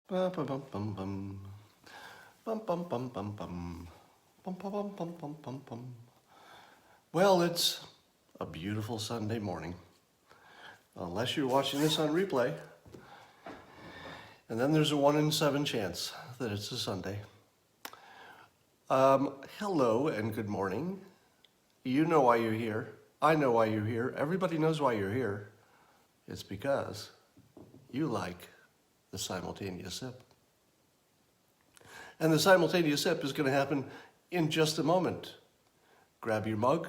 Bum, bum, bum, bum, bum. Bum, bum, bum, bum, bum. Bum, bum, bum, bum, bum, bum, bum. Well, it's a beautiful Sunday morning. Unless you're watching this on replay. And then there's a 1 in 7 chance that it's a Sunday. Hello and good morning. You know why you're here. I know why you're here. Everybody knows why you're here. It's because you like the simultaneous sip. And the simultaneous sip is going to happen in just a moment. Grab your mug,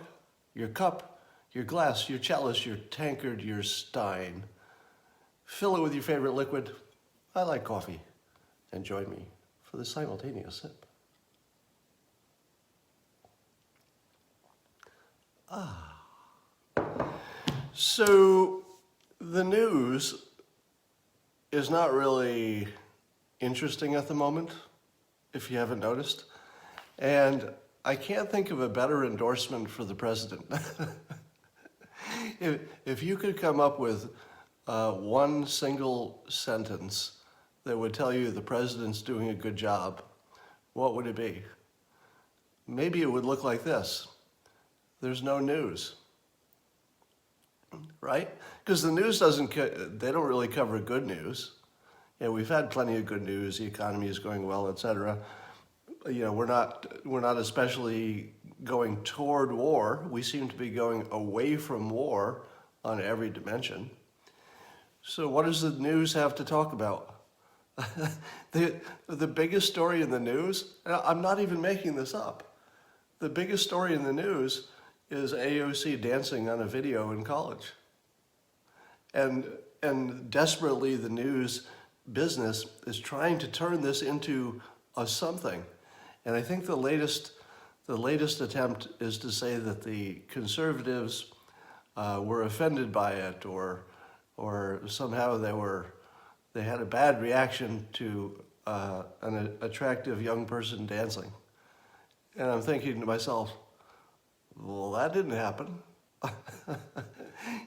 your cup, your glass, your chalice, your tankard, your stein. Fill it with your favorite liquid. I like coffee. And join me for the simultaneous sip. So the news is not really interesting at the moment, if you haven't noticed. And I can't think of a better endorsement for the president. If you could come up with one single sentence that would tell you the president's doing a good job, what would it be? Maybe it would look like this. There's no news, right? Because the news they don't really cover good news. Yeah, we've had plenty of good news. The economy is going well, et cetera. You know, we're not especially going toward war. We seem to be going away from war on every dimension. So what does the news have to talk about? The biggest story in the news, I'm not even making this up. The biggest story in the news is AOC dancing on a video in college. And desperately the news business is trying to turn this into a something. And I think the latest attempt is to say that the conservatives were offended by it, or somehow they had a bad reaction to an attractive young person dancing. And I'm thinking to myself, well, that didn't happen.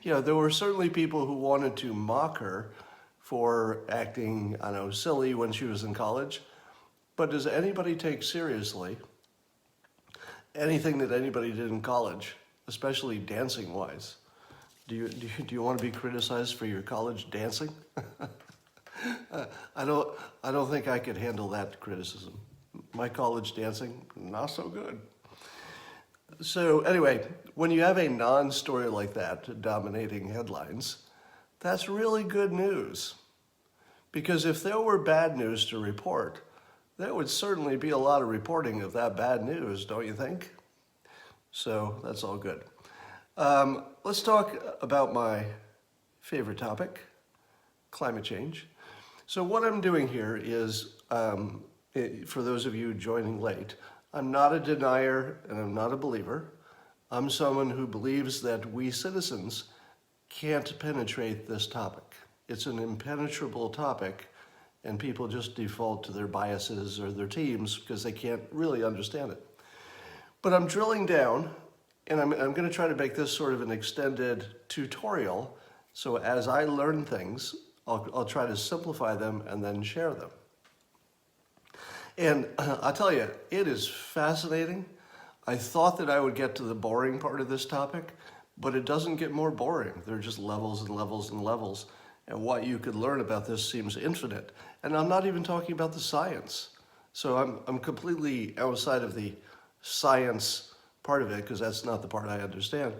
You know, there were certainly people who wanted to mock her for acting, I don't know, silly when she was in college. But does anybody take seriously anything that anybody did in college, especially dancing-wise? Do you want to be criticized for your college dancing? I don't think I could handle that criticism. My college dancing, not so good. So anyway, when you have a non-story like that dominating headlines, that's really good news. Because if there were bad news to report, there would certainly be a lot of reporting of that bad news, don't you think? So that's all good. Let's talk about my favorite topic, climate change. So what I'm doing here is, for those of you joining late, I'm not a denier and I'm not a believer. I'm someone who believes that we citizens can't penetrate this topic. It's an impenetrable topic, and people just default to their biases or their teams because they can't really understand it. But I'm drilling down, and I'm going to try to make this sort of an extended tutorial. So as I learn things, I'll try to simplify them and then share them. And I'll tell you, it is fascinating. I thought that I would get to the boring part of this topic, but it doesn't get more boring. There are just levels and levels and levels. And what you could learn about this seems infinite. And I'm not even talking about the science. So I'm completely outside of the science part of it, because that's not the part I understand.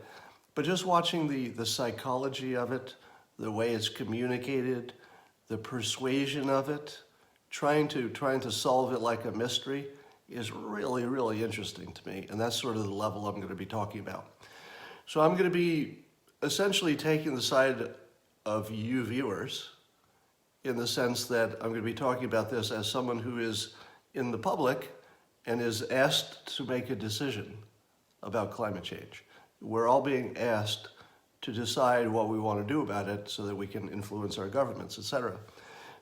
But just watching the psychology of it, the way it's communicated, the persuasion of it, trying to solve it like a mystery is really, really interesting to me. And that's sort of the level I'm going to be talking about. So I'm going to be essentially taking the side of you viewers, in the sense that I'm going to be talking about this as someone who is in the public and is asked to make a decision about climate change. We're all being asked to decide what we want to do about it so that we can influence our governments, etc.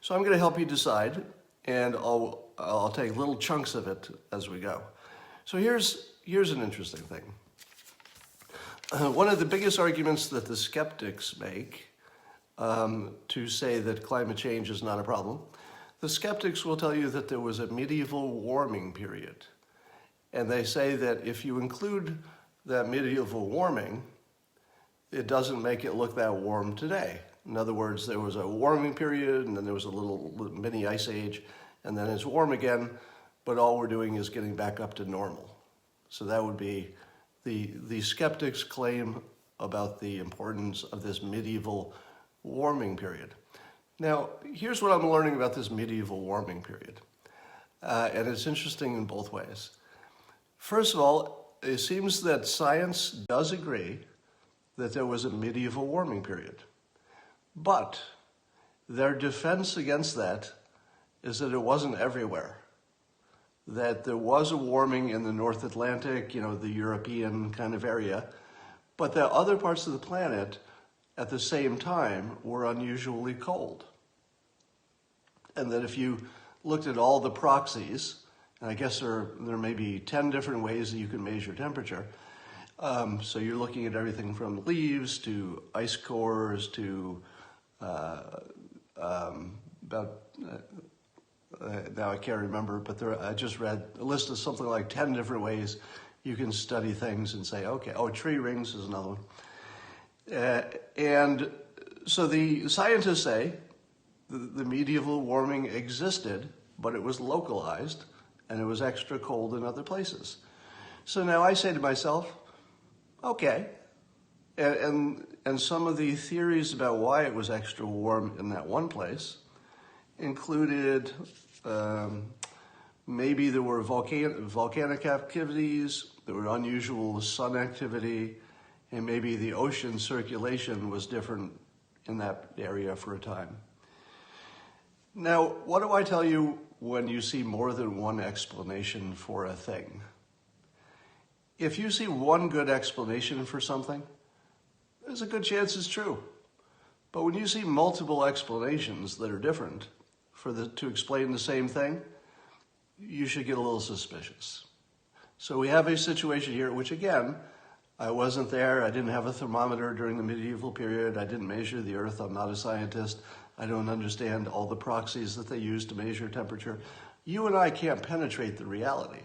So I'm going to help you decide, and I'll take little chunks of it as we go. So here's an interesting thing. One of the biggest arguments that the skeptics make to say that climate change is not a problem, The skeptics will tell you that there was a medieval warming period. And they say that if you include that medieval warming, it doesn't make it look that warm today. In other words, there was a warming period, and then there was a little mini ice age, and then it's warm again, but all we're doing is getting back up to normal. So that would be the skeptics' claim about the importance of this medieval warming period. Now, here's what I'm learning about this medieval warming period. And it's interesting in both ways. First of all, it seems that science does agree that there was a medieval warming period. But their defense against that is that it wasn't everywhere. That there was a warming in the North Atlantic, the European kind of area, but that other parts of the planet at the same time were unusually cold. And that if you looked at all the proxies, and I guess there may be 10 different ways that you can measure temperature. So you're looking at everything from leaves to ice cores to now I can't remember, but I just read a list of something like 10 different ways you can study things and say, okay, tree rings is another one. And so the scientists say the medieval warming existed, but it was localized and it was extra cold in other places. So now I say to myself, okay, and some of the theories about why it was extra warm in that one place included maybe there were volcanic activities, there were unusual sun activity, and maybe the ocean circulation was different in that area for a time. Now, what do I tell you when you see more than one explanation for a thing? If you see one good explanation for something, there's a good chance it's true. But when you see multiple explanations that are different to explain the same thing, you should get a little suspicious. So we have a situation here, which again, I wasn't there. I didn't have a thermometer during the medieval period. I didn't measure the earth. I'm not a scientist. I don't understand all the proxies that they use to measure temperature. You and I can't penetrate the reality.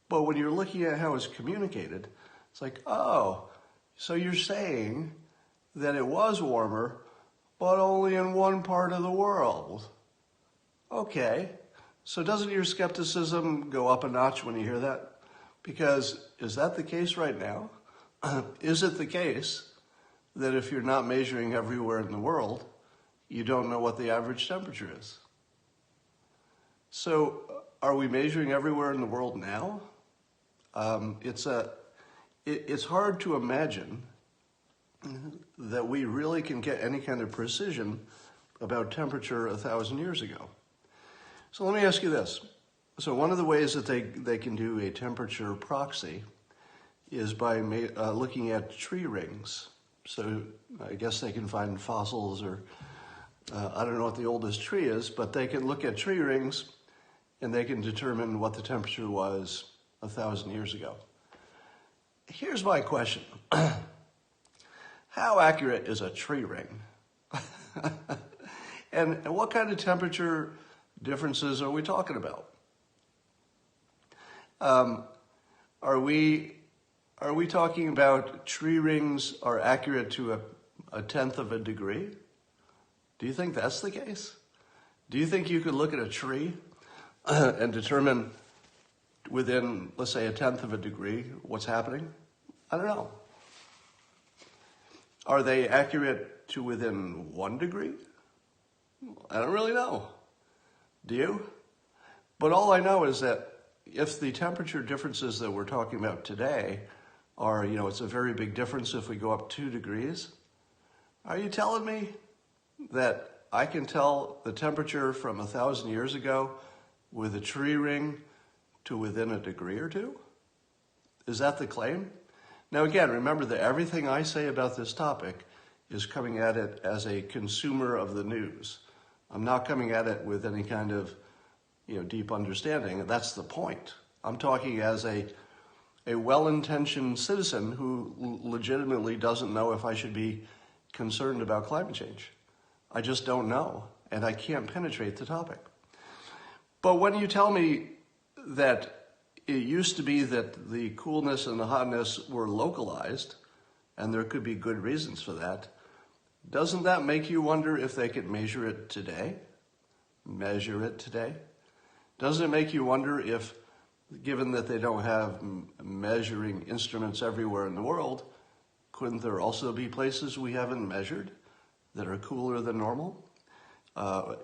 But when you're looking at how it's communicated, it's like, oh, so you're saying that it was warmer, but only in one part of the world. Okay, so doesn't your skepticism go up a notch when you hear that? Because is that the case right now? Is it the case that if you're not measuring everywhere in the world, you don't know what the average temperature is? So are we measuring everywhere in the world now? It's hard to imagine that we really can get any kind of precision about temperature 1,000 years ago. So let me ask you this. So one of the ways that they can do a temperature proxy is by looking at tree rings. So I guess they can find fossils or I don't know what the oldest tree is, but they can look at tree rings and they can determine what the temperature was 1,000 years ago. Here's my question. How accurate is a tree ring? And what kind of temperature differences are we talking about? Are we talking about tree rings are accurate to a tenth of a degree? Do you think that's the case? Do you think you could look at a tree and determine within, let's say, a tenth of a degree what's happening? I don't know. Are they accurate to within 1 degree? I don't really know. Do you? But all I know is that if the temperature differences that we're talking about today are, it's a very big difference if we go up 2 degrees, are you telling me that I can tell the temperature from 1,000 years ago with a tree ring to within a degree or two? Is that the claim? Now again, remember that everything I say about this topic is coming at it as a consumer of the news. I'm not coming at it with any kind of deep understanding. That's the point. I'm talking as a well-intentioned citizen who legitimately doesn't know if I should be concerned about climate change. I just don't know, and I can't penetrate the topic. But when you tell me that it used to be that the coolness and the hotness were localized, and there could be good reasons for that, doesn't that make you wonder if they could measure it today? Measure it today? Doesn't it make you wonder if, given that they don't have measuring instruments everywhere in the world, couldn't there also be places we haven't measured that are cooler than normal?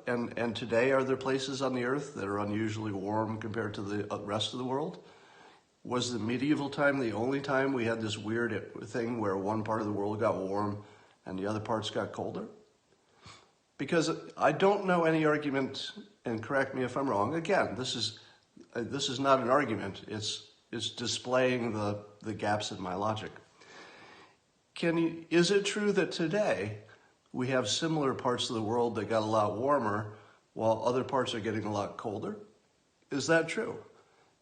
And today, are there places on the earth that are unusually warm compared to the rest of the world? Was the medieval time the only time we had this weird thing where one part of the world got warm and the other parts got colder? Because I don't know any argument, and correct me if I'm wrong. Again, this is not an argument. It's displaying the gaps in my logic. Is it true that today we have similar parts of the world that got a lot warmer while other parts are getting a lot colder? Is that true?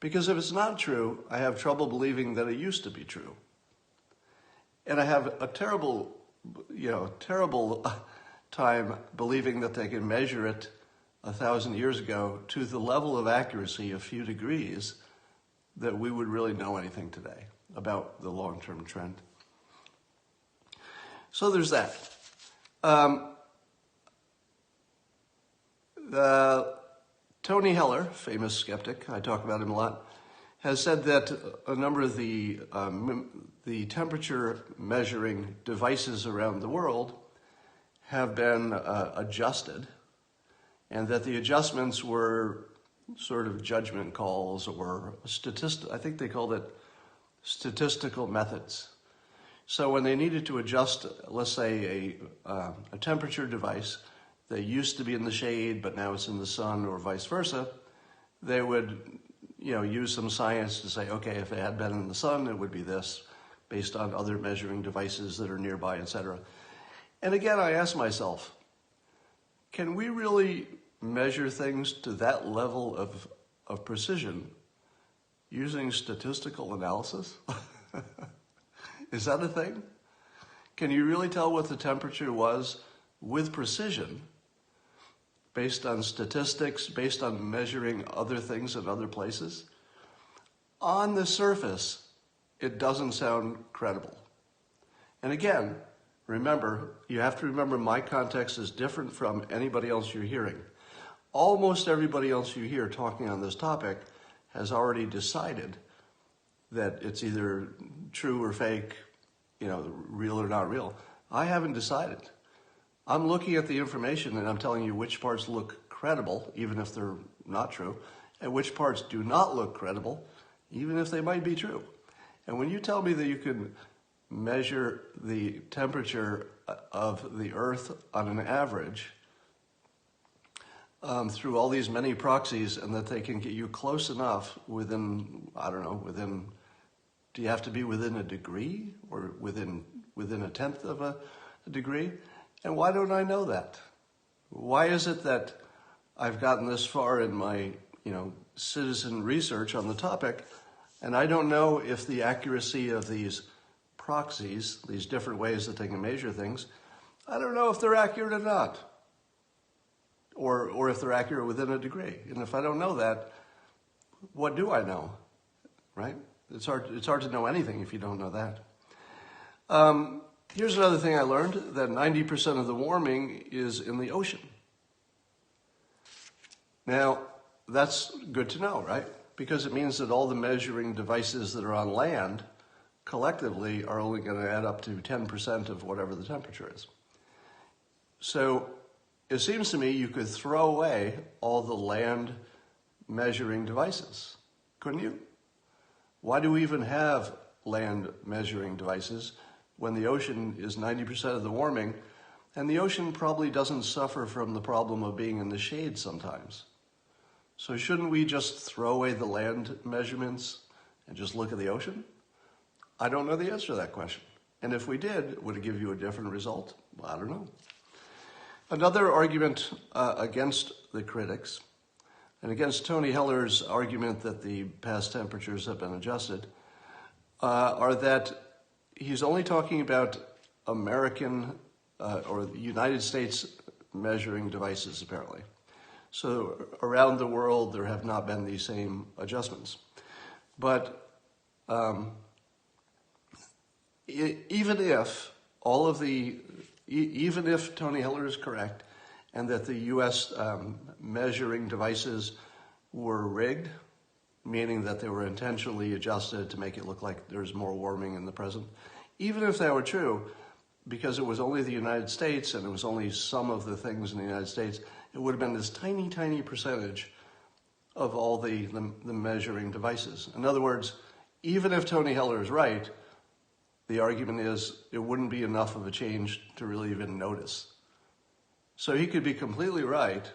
Because if it's not true, I have trouble believing that it used to be true. And I have a terrible time believing that they can measure it 1,000 years ago to the level of accuracy, a few degrees, that we would really know anything today about the long-term trend. So there's that. Tony Heller, famous skeptic, I talk about him a lot, has said that a number of the temperature measuring devices around the world have been adjusted, and that the adjustments were sort of judgment calls or I think they called it statistical methods. So when they needed to adjust, let's say, a temperature device that used to be in the shade, but now it's in the sun, or vice versa, they would, use some science to say, okay, if it had been in the sun, it would be this, based on other measuring devices that are nearby, etc. And again, I ask myself, can we really measure things to that level of precision using statistical analysis? Is that a thing? Can you really tell what the temperature was with precision based on statistics, based on measuring other things in other places? On the surface, it doesn't sound credible. And again, remember, you have to remember my context is different from anybody else you're hearing. Almost everybody else you hear talking on this topic has already decided that it's either true or fake, real or not real. I haven't decided. I'm looking at the information and I'm telling you which parts look credible, even if they're not true, and which parts do not look credible, even if they might be true. And when you tell me that you can measure the temperature of the Earth on an average through all these many proxies, and that they can get you close enough within, do you have to be within a degree or within a tenth of a degree? And why don't I know that? Why is it that I've gotten this far in my, citizen research on the topic, and I don't know if the accuracy of these proxies, these different ways that they can measure things, I don't know if they're accurate or not, or if they're accurate within a degree. And if I don't know that, what do I know, right? It's hard to know anything if you don't know that. Here's another thing I learned, that 90% of the warming is in the ocean. Now, that's good to know, right? Because it means that all the measuring devices that are on land collectively are only going to add up to 10% of whatever the temperature is. So it seems to me you could throw away all the land measuring devices, couldn't you? Why do we even have land measuring devices when the ocean is 90% of the warming, and the ocean probably doesn't suffer from the problem of being in the shade sometimes? So shouldn't we just throw away the land measurements and just look at the ocean? I don't know the answer to that question. And if we did, would it give you a different result? Well, I don't know. Another argument against the critics, and against Tony Heller's argument that the past temperatures have been adjusted, are that he's only talking about American or the United States measuring devices, apparently. So around the world, there have not been these same adjustments. But even if even if Tony Heller is correct, and that the U.S. Measuring devices were rigged, meaning that they were intentionally adjusted to make it look like there's more warming in the present, even if that were true, because it was only the United States and it was only some of the things in the United States, it would have been this tiny, tiny percentage of all the measuring devices. In other words, even if Tony Heller is right, the argument is it wouldn't be enough of a change to really even notice. So he could be completely right,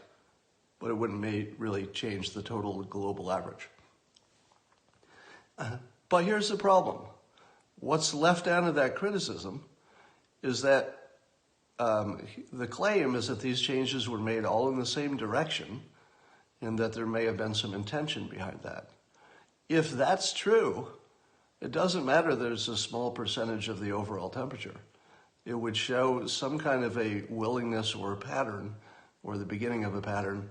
but it wouldn't really change the total global average. But here's the problem. What's left out of that criticism is that the claim is that these changes were made all in the same direction and that there may have been some intention behind that. If that's true, it doesn't matter that it's a small percentage of the overall temperature. It would show some kind of a willingness or a pattern, or the beginning of a pattern,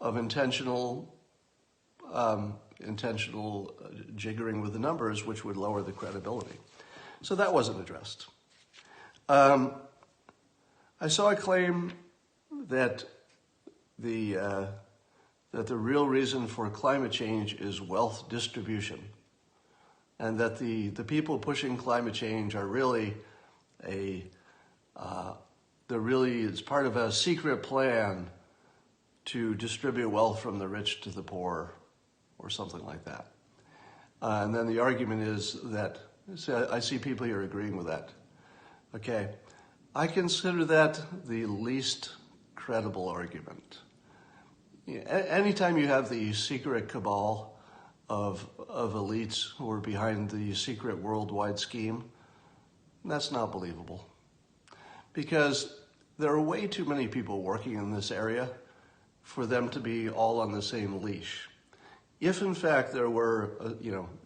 of intentional jiggering with the numbers, which would lower the credibility. So that wasn't addressed. I saw a claim that the real reason for climate change is wealth distribution, and that the people pushing climate change are really it's part of a secret plan to distribute wealth from the rich to the poor, or something like that. And then the argument is that, I see people here agreeing with that. Okay, I consider that the least credible argument. Anytime you have the secret cabal of elites who are behind the secret worldwide scheme, that's not believable. Because there are way too many people working in this area for them to be all on the same leash. If in fact there were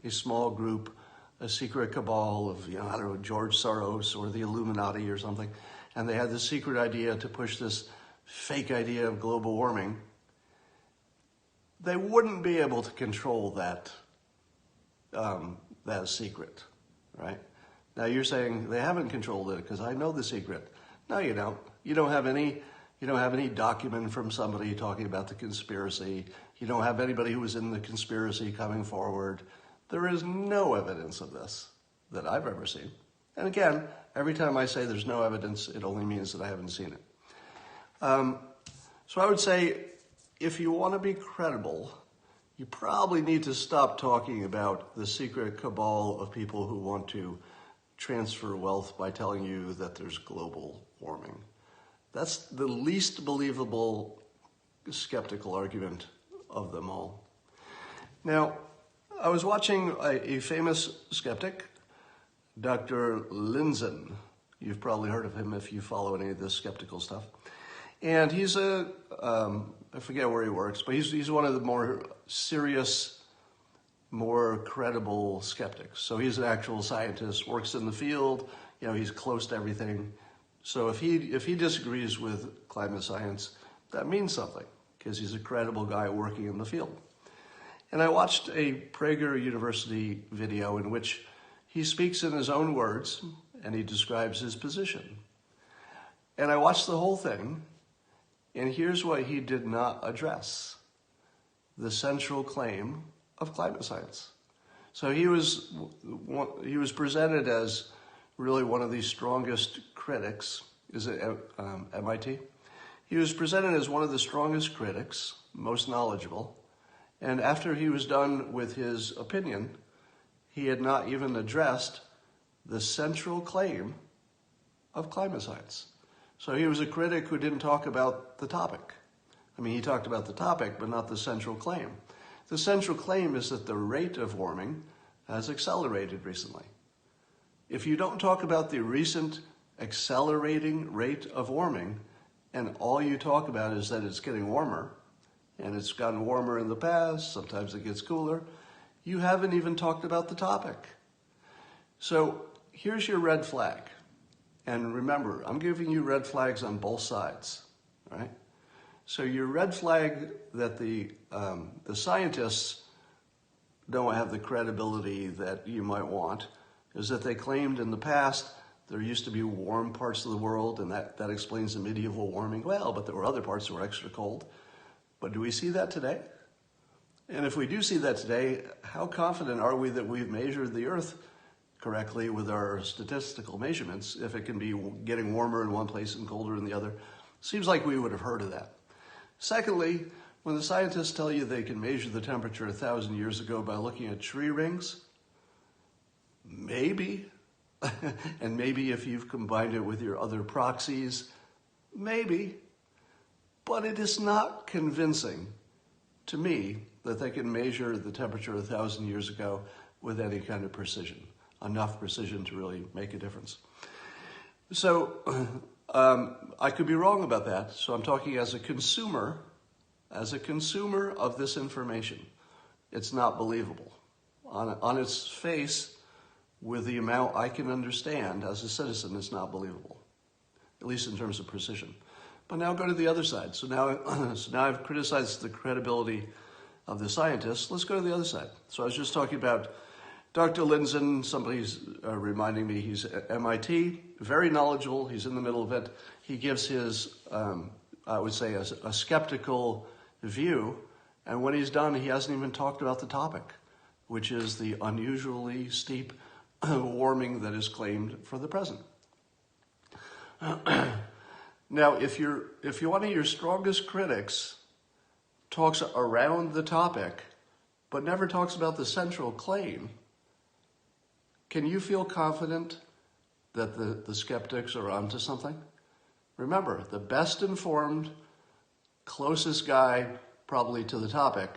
a small group, a secret cabal of, I don't know, George Soros or the Illuminati or something, and they had this secret idea to push this fake idea of global warming, they wouldn't be able to control that secret, right? Now you're saying they haven't controlled it because I know the secret. No, you don't. You don't have any document from somebody talking about the conspiracy. You don't have anybody who was in the conspiracy coming forward. There is no evidence of this that I've ever seen. And again, every time I say there's no evidence, it only means that I haven't seen it. So I would say, if you want to be credible, you probably need to stop talking about the secret cabal of people who want to transfer wealth by telling you that there's global warming. That's the least believable skeptical argument of them all. Now, I was watching a famous skeptic, Dr. Linzen. You've probably heard of him if you follow any of this skeptical stuff. And he's I forget where he works, but he's one of the more serious, more credible skeptics. So he's an actual scientist, works in the field, he's close to everything. So if he disagrees with climate science, that means something, because he's a credible guy working in the field. And I watched a Prager University video in which he speaks in his own words and he describes his position. And I watched the whole thing, and here's what he did not address: the central claim of climate science. So he was presented as really one of the strongest critics. Is it MIT? He was presented as one of the strongest critics, most knowledgeable, and after he was done with his opinion, he had not even addressed the central claim of climate science. So he was a critic who didn't talk about the topic. I mean, he talked about the topic, but not the central claim. The central claim is that the rate of warming has accelerated recently. If you don't talk about the recent accelerating rate of warming, and all you talk about is that it's getting warmer, and it's gotten warmer in the past, sometimes it gets cooler, you haven't even talked about the topic. So here's your red flag. And remember, I'm giving you red flags on both sides, right? So your red flag that the scientists don't have the credibility that you might want is that they claimed in the past there used to be warm parts of the world, and that explains the medieval warming. Well, but there were other parts that were extra cold. But do we see that today? And if we do see that today, how confident are we that we've measured the Earth correctly with our statistical measurements if it can be getting warmer in one place and colder in the other? Seems like we would have heard of that. Secondly, when the scientists tell you they can measure the temperature 1,000 years ago by looking at tree rings, maybe, and maybe if you've combined it with your other proxies, maybe, but it is not convincing to me that they can measure the temperature 1,000 years ago with any kind of precision, enough precision to really make a difference. So I could be wrong about that. So I'm talking as a consumer of this information. It's not believable. On its face, with the amount I can understand as a citizen, it's not believable, at least in terms of precision. But now go to the other side. So now I've criticized the credibility of the scientists. Let's go to the other side. So I was just talking about Dr. Lindzen. Somebody's reminding me he's at MIT, very knowledgeable. He's in the middle of it. He gives his, I would say, a skeptical view. And when he's done, he hasn't even talked about the topic, which is the unusually steep warming that is claimed for the present. Now, if one of your strongest critics talks around the topic, but never talks about the central claim, can you feel confident that the skeptics are onto something? Remember, the best informed, closest guy probably to the topic,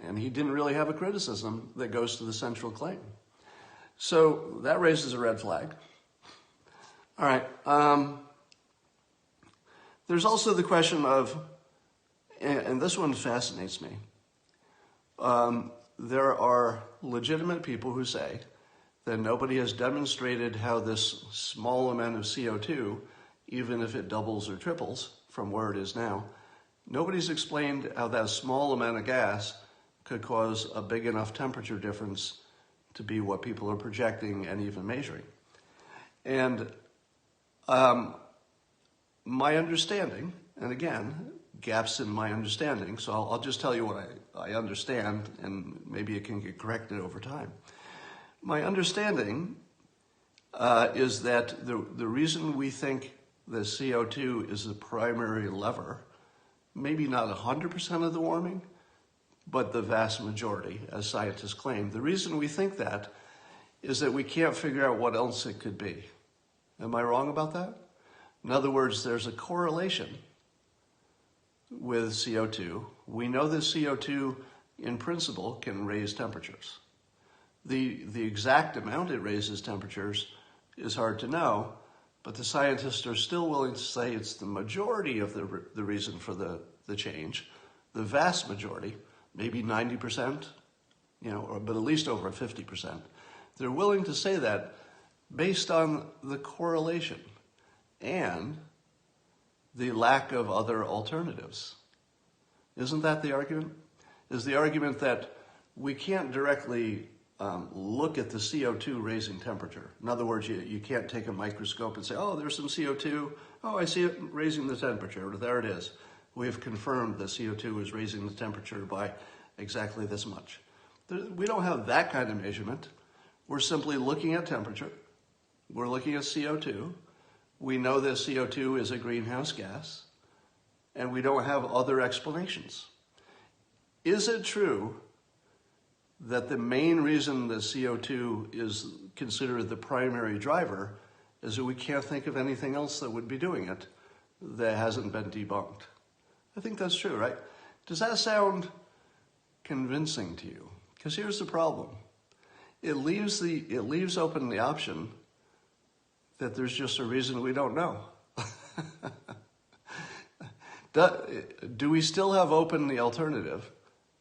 and he didn't really have a criticism that goes to the central claim. So that raises a red flag. All right. There's also the question of, and this one fascinates me. There are legitimate people who say that nobody has demonstrated how this small amount of CO2, even if it doubles or triples from where it is now, nobody's explained how that small amount of gas could cause a big enough temperature difference to be what people are projecting and even measuring. And my understanding, and again, gaps in my understanding, so I'll just tell you what I understand, and maybe it can get corrected over time. My understanding is that the reason we think the CO2 is the primary lever, maybe not 100% of the warming, but the vast majority, as scientists claim. The reason we think that is that we can't figure out what else it could be. Am I wrong about that? In other words, there's a correlation with CO2. We know that CO2, in principle, can raise temperatures. The exact amount it raises temperatures is hard to know, but the scientists are still willing to say it's the majority of the reason for the change, the vast majority, maybe 90%, but at least over 50%. They're willing to say that based on the correlation and the lack of other alternatives. Isn't that the argument? Is the argument that we can't directly look at the CO2 raising temperature. In other words, you can't take a microscope and say, oh, there's some CO2. Oh, I see it raising the temperature. There it is. We have confirmed that CO2 is raising the temperature by exactly this much. We don't have that kind of measurement. We're simply looking at temperature. We're looking at CO2. We know that CO2 is a greenhouse gas, and we don't have other explanations. Is it true that the main reason that CO2 is considered the primary driver is that we can't think of anything else that would be doing it that hasn't been debunked? I think that's true, right? Does that sound convincing to you? Because here's the problem. It leaves open the option that there's just a reason we don't know. Do we still have open the alternative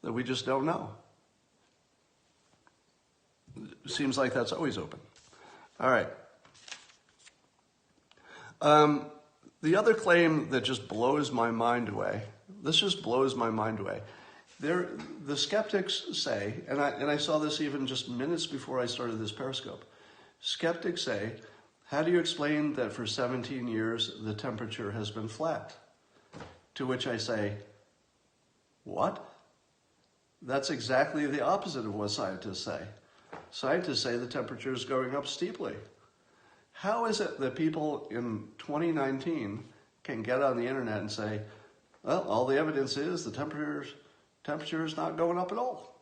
that we just don't know? Seems like that's always open. All right. The other claim that just blows my mind away, this just blows my mind away. The skeptics say, and I saw this even just minutes before I started this Periscope, skeptics say, how do you explain that for 17 years the temperature has been flat? To which I say, what? That's exactly the opposite of what scientists say. Scientists say the temperature is going up steeply. How is it that people in 2019 can get on the internet and say, well, all the evidence is the temperature is not going up at all?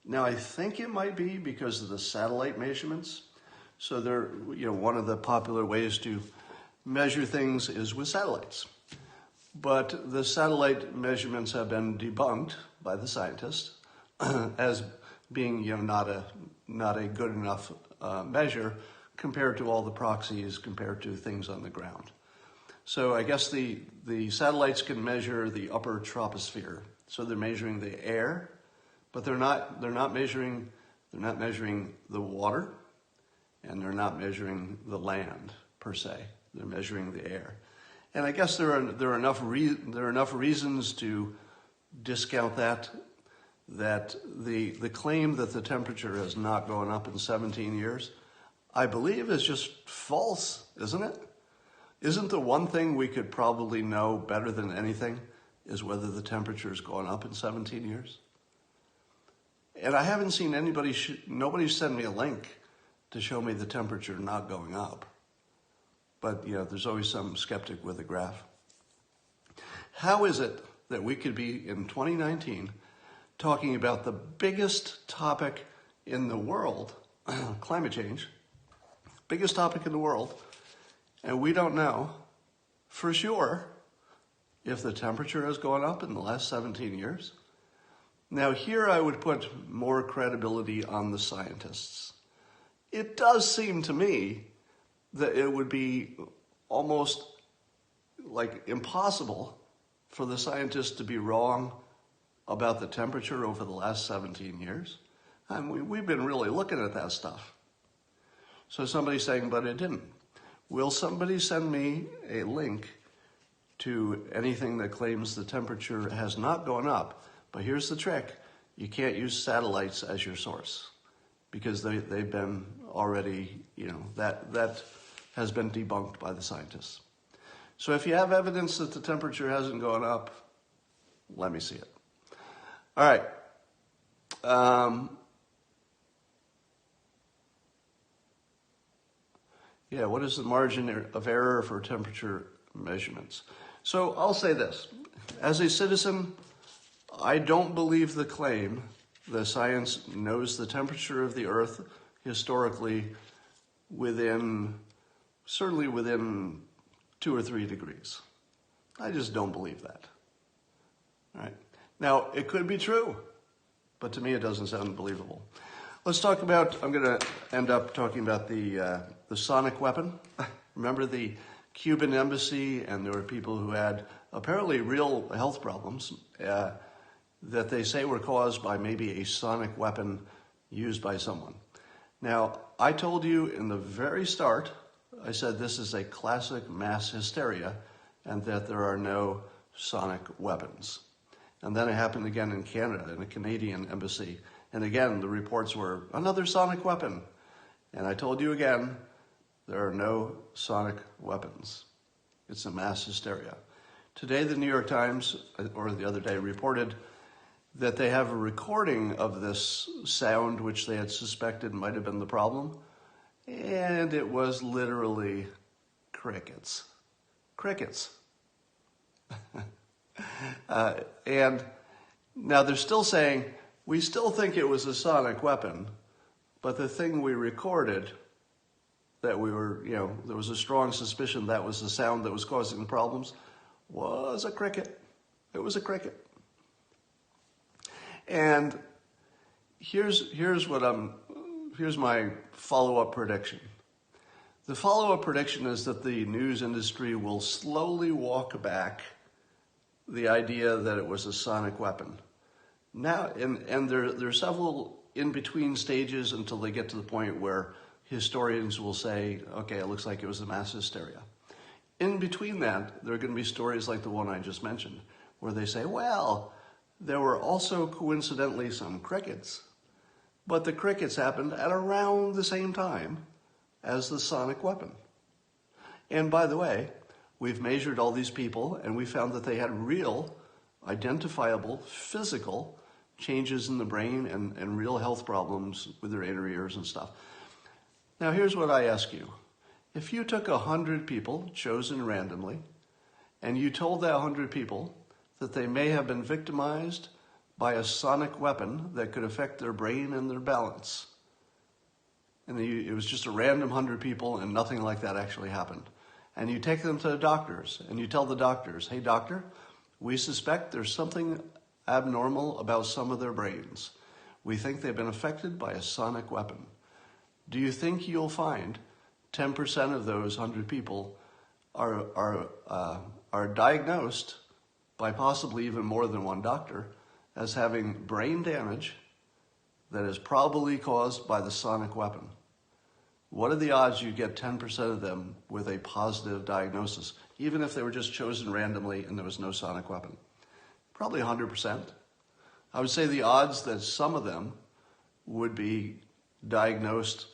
Now, I think it might be because of the satellite measurements. So they're, one of the popular ways to measure things is with satellites. But the satellite measurements have been debunked by the scientists as being, not a good enough measure compared to all the proxies, compared to things on the ground. So I guess the satellites can measure the upper troposphere. So they're measuring the air, but they're not measuring the water, and they're not measuring the land per se. They're measuring the air. And I guess there are enough reasons to discount that the claim that the temperature has not gone up in 17 years, I believe is just false, isn't it? Isn't the one thing we could probably know better than anything is whether the temperature has gone up in 17 years? And I haven't seen nobody send me a link to show me the temperature not going up. But, there's always some skeptic with a graph. How is it that we could be in 2019 talking about the biggest topic in the world, climate change, biggest topic in the world, and we don't know for sure if the temperature has gone up in the last 17 years? Now, here I would put more credibility on the scientists. It does seem to me that it would be almost like impossible for the scientists to be wrong about the temperature over the last 17 years. And we've been really looking at that stuff. So somebody's saying, but it didn't. Will somebody send me a link to anything that claims the temperature has not gone up? But here's the trick. You can't use satellites as your source because they've been already, that has been debunked by the scientists. So if you have evidence that the temperature hasn't gone up, let me see it. All right. What is the margin of error for temperature measurements? So I'll say this. As a citizen, I don't believe the claim that science knows the temperature of the Earth historically certainly within 2 or 3 degrees. I just don't believe that. All right. Now, it could be true, but to me it doesn't sound believable. Let's talk about, I'm going to end up talking about the sonic weapon. Remember the Cuban embassy, and there were people who had apparently real health problems that they say were caused by maybe a sonic weapon used by someone. Now, I told you in the very start, I said this is a classic mass hysteria and that there are no sonic weapons. And then it happened again in Canada, in a Canadian embassy. And again, the reports were another sonic weapon. And I told you again, there are no sonic weapons. It's a mass hysteria. Today, the New York Times, or the other day, reported that they have a recording of this sound which they had suspected might have been the problem. And it was literally crickets. Crickets. And now they're still saying, we still think it was a sonic weapon, but the thing we recorded that we were, there was a strong suspicion that was the sound that was causing the problems was a cricket. It was a cricket. And here's my follow-up prediction. The follow-up prediction is that the news industry will slowly walk back the idea that it was a sonic weapon. Now, and there are several in-between stages until they get to the point where historians will say, okay, it looks like it was a mass hysteria. In between that, there are going to be stories like the one I just mentioned, where they say, well, there were also coincidentally some crickets, but the crickets happened at around the same time as the sonic weapon. And by the way, we've measured all these people and we found that they had real, identifiable, physical changes in the brain and real health problems with their inner ears and stuff. Now here's what I ask you. If you took 100 people chosen randomly and you told that 100 people that they may have been victimized by a sonic weapon that could affect their brain and their balance, and it was just a random 100 people and nothing like that actually happened, and you take them to the doctors and you tell the doctors, hey doctor, we suspect there's something abnormal about some of their brains. We think they've been affected by a sonic weapon. Do you think you'll find 10% of those 100 people are diagnosed by possibly even more than one doctor as having brain damage that is probably caused by the sonic weapon? What are the odds you get 10% of them with a positive diagnosis, even if they were just chosen randomly and there was no sonic weapon? Probably 100%. I would say the odds that some of them would be diagnosed,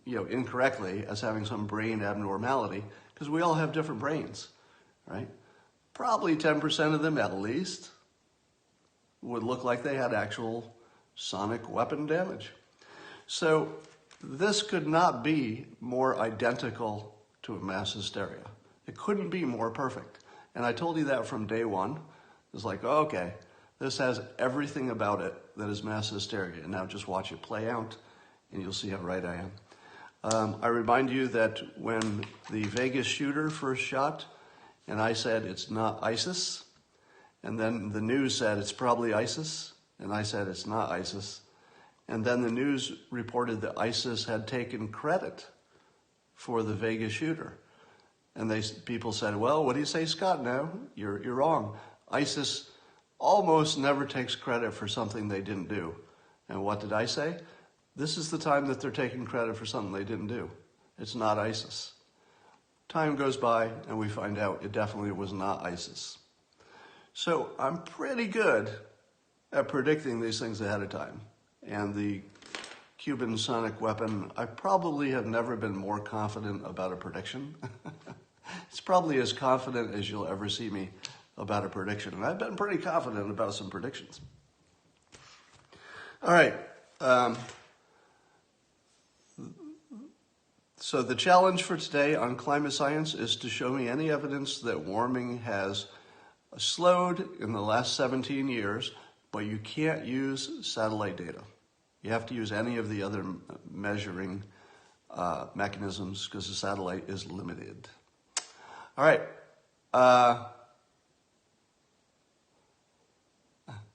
incorrectly as having some brain abnormality, because we all have different brains, right? Probably 10% of them at least would look like they had actual sonic weapon damage. So this could not be more identical to a mass hysteria. It couldn't be more perfect. And I told you that from day one. It's like, oh, okay, this has everything about it that is mass hysteria. Now just watch it play out and you'll see how right I am. I remind you that when the Vegas shooter first shot, and I said it's not ISIS, and then the news said it's probably ISIS, and I said it's not ISIS, and then the news reported that ISIS had taken credit for the Vegas shooter. And people said, well, what do you say, Scott? No, you're wrong. ISIS almost never takes credit for something they didn't do. And what did I say? This is the time that they're taking credit for something they didn't do. It's not ISIS. Time goes by and we find out it definitely was not ISIS. So I'm pretty good at predicting these things ahead of time. And the Cuban sonic weapon, I probably have never been more confident about a prediction. It's probably as confident as you'll ever see me about a prediction. And I've been pretty confident about some predictions. All right. So the challenge for today on climate science is to show me any evidence that warming has slowed in the last 17 years, but you can't use satellite data. You have to use any of the other measuring mechanisms because the satellite is limited. All right.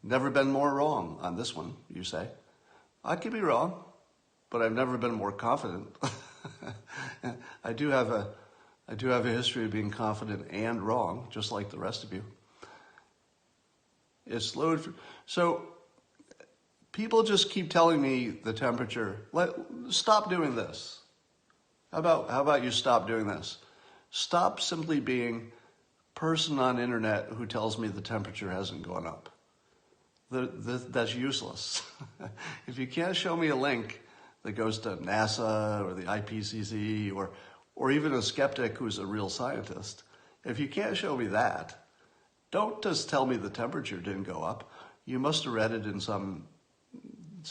Never been more wrong on this one, you say. I could be wrong, but I've never been more confident. I do have a history of being confident and wrong, just like the rest of you. It's slowed. So people just keep telling me the temperature. Stop doing this. How about you stop doing this? Stop simply being person on internet who tells me the temperature hasn't gone up. That's useless. If you can't show me a link that goes to NASA or the IPCC or even a skeptic who's a real scientist, if you can't show me that, don't just tell me the temperature didn't go up. You must have read it in some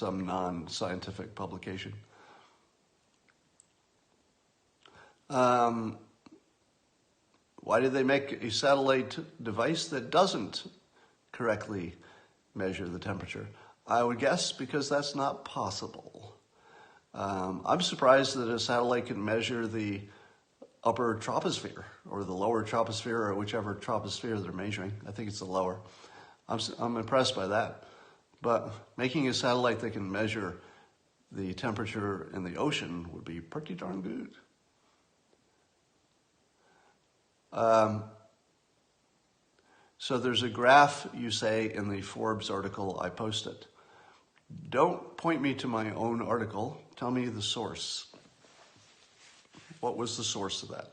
non-scientific publication. Why did they make a satellite device that doesn't correctly measure the temperature? I would guess because that's not possible. I'm surprised that a satellite can measure the upper troposphere or the lower troposphere or whichever troposphere they're measuring. I think it's the lower. I'm impressed by that. But making a satellite that can measure the temperature in the ocean would be pretty darn good. So there's a graph, you say, in the Forbes article I posted. Don't point me to my own article. Tell me the source. What was the source of that?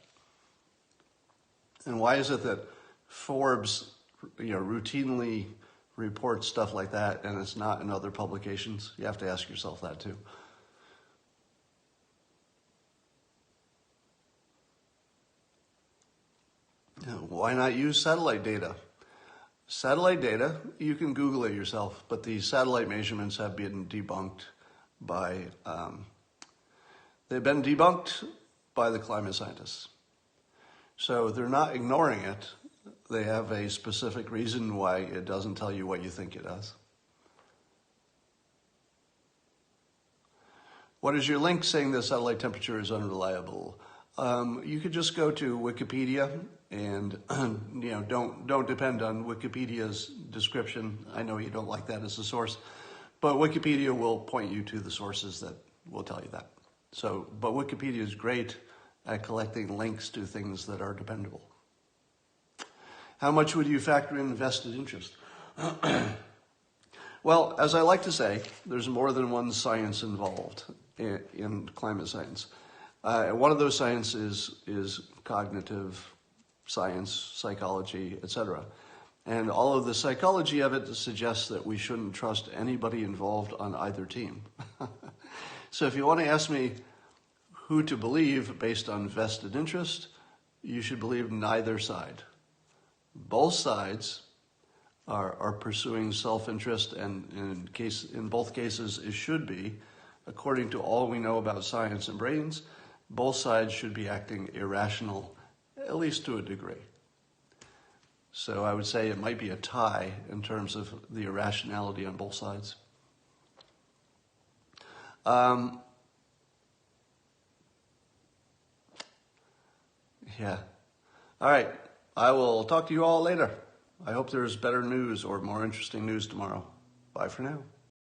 And why is it that Forbes, routinely reports stuff like that and it's not in other publications? You have to ask yourself that too. Why not use satellite data? Satellite data, you can Google it yourself, but the satellite measurements have been debunked by, they've been debunked by the climate scientists. So they're not ignoring it. They have a specific reason why it doesn't tell you what you think it does. What is your link saying the satellite temperature is unreliable? You could just go to Wikipedia and don't depend on Wikipedia's description. I know you don't like that as a source, but Wikipedia will point you to the sources that will tell you that. But Wikipedia is great at collecting links to things that are dependable. How much would you factor in vested interest? Well, as I like to say, there's more than one science involved in climate science. One of those sciences is cognitive science, psychology, etc. And all of the psychology of it suggests that we shouldn't trust anybody involved on either team. So if you want to ask me who to believe based on vested interest, you should believe neither side. Both sides are pursuing self-interest, and in both cases it should be, according to all we know about science and brains, both sides should be acting irrational, at least to a degree. So I would say it might be a tie in terms of the irrationality on both sides. Yeah. All right. I will talk to you all later. I hope there's better news or more interesting news tomorrow. Bye for now.